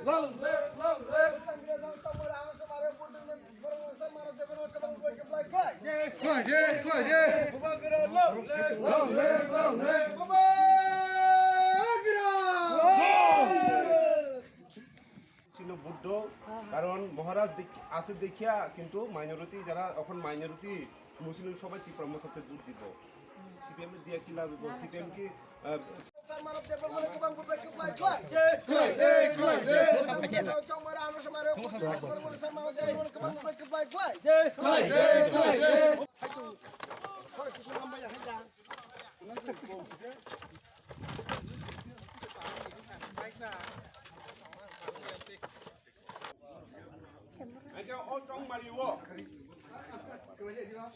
ছিল বুদ্ধ কারণ মহারাজ আছে দেখিয়া কিন্তু মাইনরিটি যারা এখন মাইনরিটি মুসলিম সবাই ত্রিপুরা মথাতে ভোট দিব সিপিএম দিয়া কি লাভ সিপিএম কি Aja o Chongmari wo.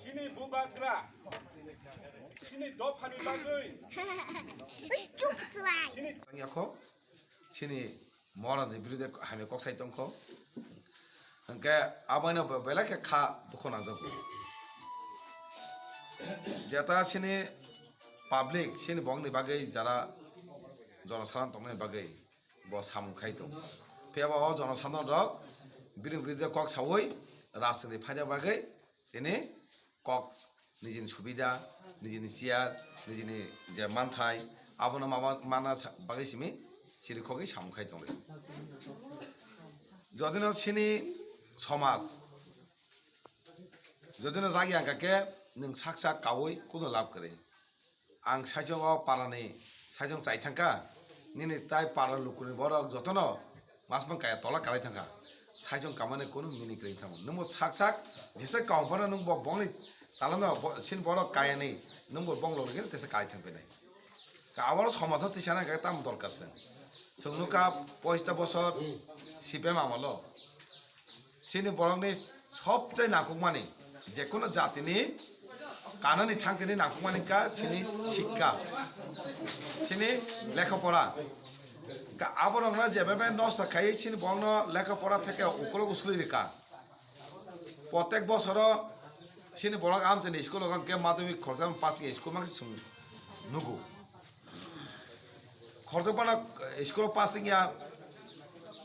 Sini bubagra. Sini do phani bagui. Sini yakho sini mora de birude hame koksai tongkho. Hanke abaino bela ke kha dukhona jago. Jeta sini public sini bongni bagai jara জনসাধারণ তমনে বাগে ব সামু খাইতো পেবা ও জনসাধারণ rock বিরুদ্ধ বিরুদ্ধে cock সাওই রাজনীতি ফাইদা বাগে এনে কক নিজের সুবিধা নিজের চেয়ার নিজের যে মানথাই আবনা মামা মানা বাগে সিমি সিরি খগে সামু খাইতো যদিন সিনি সমাজ যদিন রাগি আঙ্কাকে নों সাকসা কাওই কোনো লাভ করে আং সাইজং পারানে সাইজং চাই থাকা নিনে তাই পাড়ার লুকুনি বড় যতন মাসবাং কায়া তলা কালাই থাকা সাইজং কামানে কোনো মিনি করে থামো নों সাক সাক যেসে কাউফানা নों বংনি তালানো সিন বড় কায়া নেই নों বংলো লাগে তেসে কালাই থাকবে নাই আবারও সমাধান তিসানা গায় তাম দরকারছে সংনুকা ৫০ বছর সিপিএম আমলো সিনি বরংনি সবচেয়ে নাকুকমানি যে কোনো জাতিনি কানানি থাকতেনি নাকুমানিকা সিনি শিক্ষা সিনি লেখাপড়া আবরংনা যেভাবে নষ্ট খাই সিনি বর্ণ লেখাপড়া থেকে উকল উসলি রেখা প্রত্যেক বছর সিনি বড় আমচেনি স্কুল কে মাধ্যমিক খরচা পাঁচ স্কুল মাকে নুগু খরচপানা স্কুল পাস গিয়া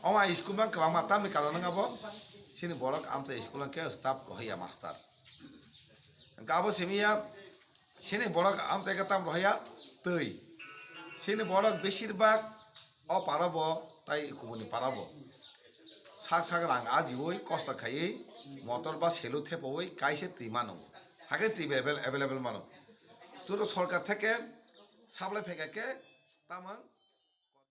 অমা স্কুল মান কেবা মাতামনি কারণ নাবো সিনি বড় আমচে স্কুল কে স্টাফ হইয়া মাস্টার গাবো সিমিয়া সিনি বড় আমচে কাতাম রহিয়া তৈ সিনি বড় বেশিরভাগ অ পারাব তাই কুবনি পারাব সাক সাক রাং আজিওই কষ্ট খাই মটর বা সেলু থেপই কাইসে ত্রি মানো হাকে ত্রি অ্যাভেলেবেল মানো তো সরকার থেকে সাপ্লাই ফেকাকে তামাং